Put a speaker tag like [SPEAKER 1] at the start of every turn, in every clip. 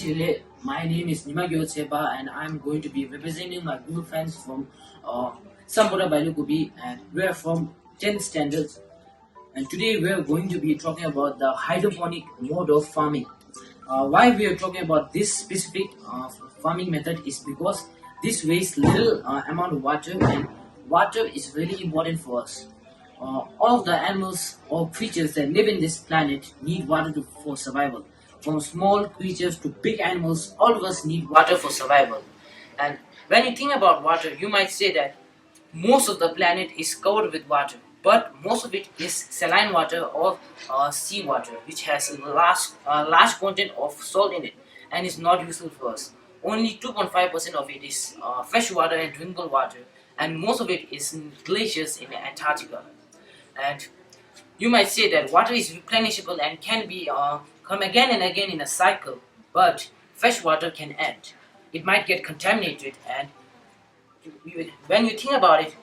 [SPEAKER 1] Chile. My name is Nimagyo Seba and I'm going to be representing my good friends from Sambhota Bylakupee, and we're from 10th standards. And today we're going to be talking about the hydroponic mode of farming. Why we are talking about this specific farming method is because this wastes little amount of water, and water is really important for us. All of the animals or creatures that live in this planet need water for survival. From small creatures to big animals, all of us need water for survival. And when you think about water, you might say that most of the planet is covered with water, but most of it is saline water or sea water, which has a large content of salt in it and is not useful for us. Only 2.5% of it is fresh water and drinkable water, and most of it is in glaciers in Antarctica. And you might say that water is replenishable and can be come again and again in a cycle, but fresh water can end. It might get contaminated, and when you think about it,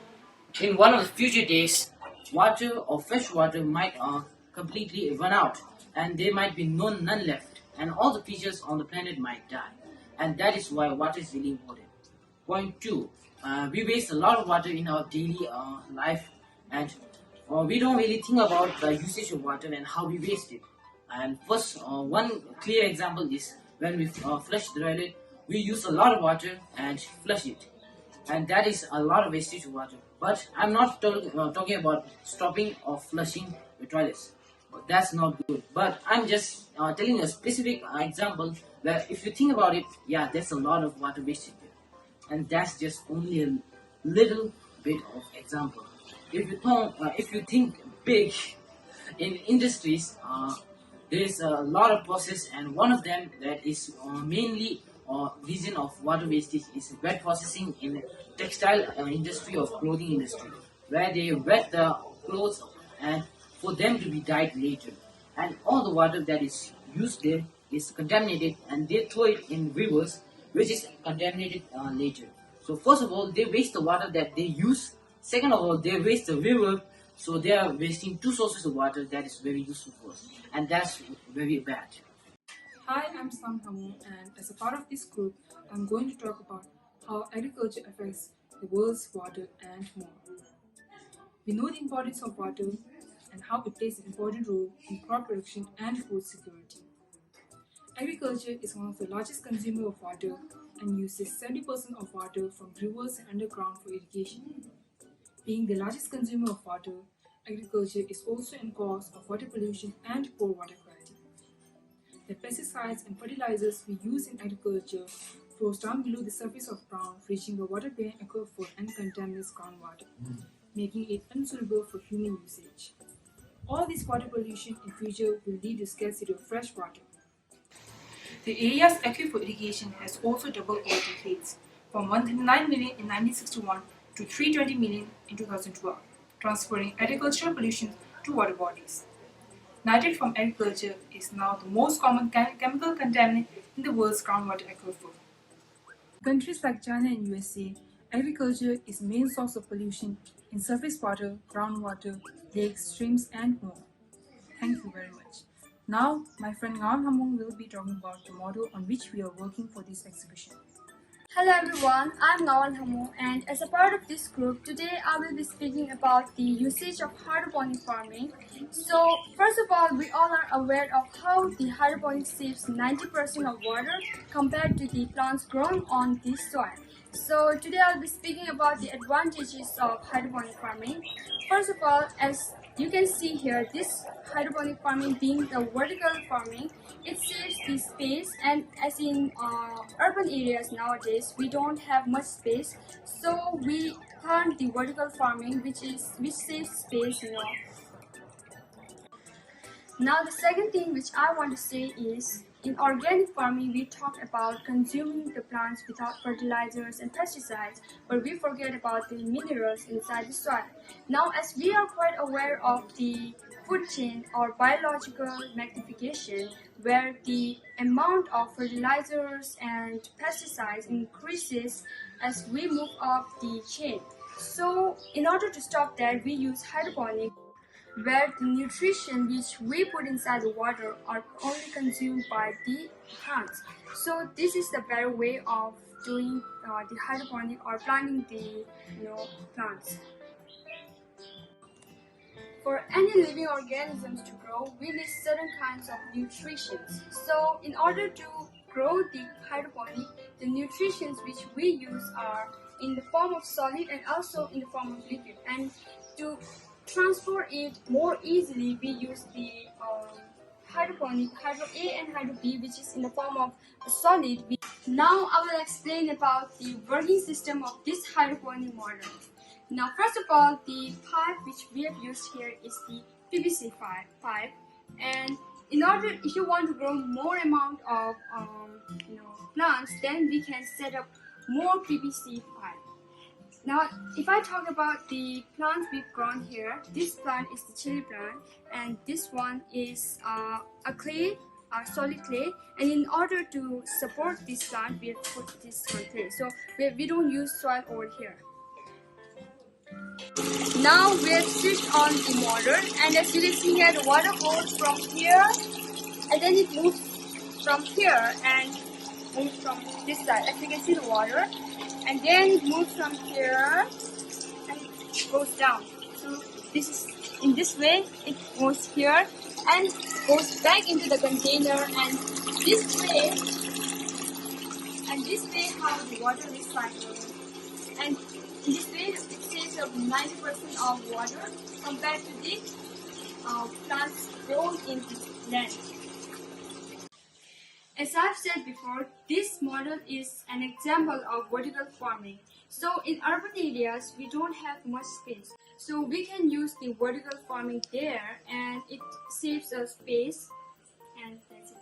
[SPEAKER 1] in one of the future days, water or fresh water might completely run out, and there might be none left, and all the creatures on the planet might die. And that is why water is really important. Point two, we waste a lot of water in our daily life, and we don't really think about the usage of water and how we waste it. And first, one clear example is when we flush the toilet, we use a lot of water and flush it, and that is a lot of wastage of water. But I'm not talking about stopping or flushing the toilets. That's not good. But I'm just telling you a specific example where, if you think about it, yeah, there's a lot of water wasted there, and that's just only a little bit of example. If you think big in industries, there is a lot of process, and one of them that is mainly reason of water wastage is wet processing in textile industry or clothing industry, where they wet the clothes and for them to be dyed later, and all the water that is used there is contaminated, and they throw it in rivers, which is contaminated later. So first of all, they waste the water that they use. Second of all, they waste the river, so they are wasting two sources of water that is very useful for us, and that's very bad.
[SPEAKER 2] Hi, I'm Sambhota, and as a part of this group, I'm going to talk about how agriculture affects the world's water and more. We know the importance of water and how it plays an important role in crop production and food security. Agriculture is one of the largest consumers of water and uses 70% of water from rivers and underground for irrigation. Being the largest consumer of water, agriculture is also a cause of water pollution and poor water quality. The pesticides and fertilizers we use in agriculture flows down below the surface of ground, reaching a water-bearing aquifer and contaminates groundwater, making it unsuitable for human usage. All this water pollution in future will lead to scarcity of fresh water. The area's aquifer irrigation has also doubled over decades, from 139 million in 1961 to 320 million in 2012, transferring agricultural pollution to water bodies. Nitrate from agriculture is now the most common chemical contaminant in the world's groundwater aquifer. In countries like China and USA, agriculture is the main source of pollution in surface water, groundwater, lakes, streams, and more. Thank you very much. Now, my friend Ngawan Hamong will be talking about the model on which we are working for this exhibition.
[SPEAKER 3] Hello everyone, I'm Nawan Hamu, and as a part of this group, today I will be speaking about the usage of hydroponic farming. So, first of all, we all are aware of how the hydroponic saves 90% of water compared to the plants grown on the soil. So, today I'll be speaking about the advantages of hydroponic farming. First of all, as you can see here, this hydroponic farming being the vertical farming, it saves the space, and as in urban areas nowadays we don't have much space, so we turn the vertical farming which saves space. Now the second thing which I want to say is, in organic farming we talk about consuming the plants without fertilizers and pesticides, but we forget about the minerals inside the soil. Now, as we are quite aware of the food chain or biological magnification, where the amount of fertilizers and pesticides increases as we move up the chain. So in order to stop that, we use hydroponic. where the nutrition which we put inside the water are only consumed by the plants. So this is the better way of doing the hydroponic or planting the plants. For any living organisms to grow, we need certain kinds of nutrition. So in order to grow the hydroponic, the nutrients which we use are in the form of solid and also in the form of liquid. And to transport it more easily, we use the hydroponic, Hydro A and Hydro B, which is in the form of a solid. Now I will explain about the working system of this hydroponic model. Now, first of all, the pipe which we have used here is the PVC pipe, and in order, if you want to grow more amount of plants, then we can set up more PVC pipe. Now, if I talk about the plants we've grown here, this plant is the chili plant, and this one is a clay, a solid clay. And in order to support this plant, we have put this on clay. So we don't use soil over here. Now we have switched on the motor, and as you can see here, the water goes from here, and then it moves from here and moves from this side. As you can see the water, and then it moves from here and it goes down. So this is in this way it goes here and goes back into the container, and this way how the water is cycled. And in this way, it saves up 90% of water compared to the plants grown in land. As I've said before, this model is an example of vertical farming. So in urban areas, we don't have much space. So we can use the vertical farming there, and it saves us space, and that's it.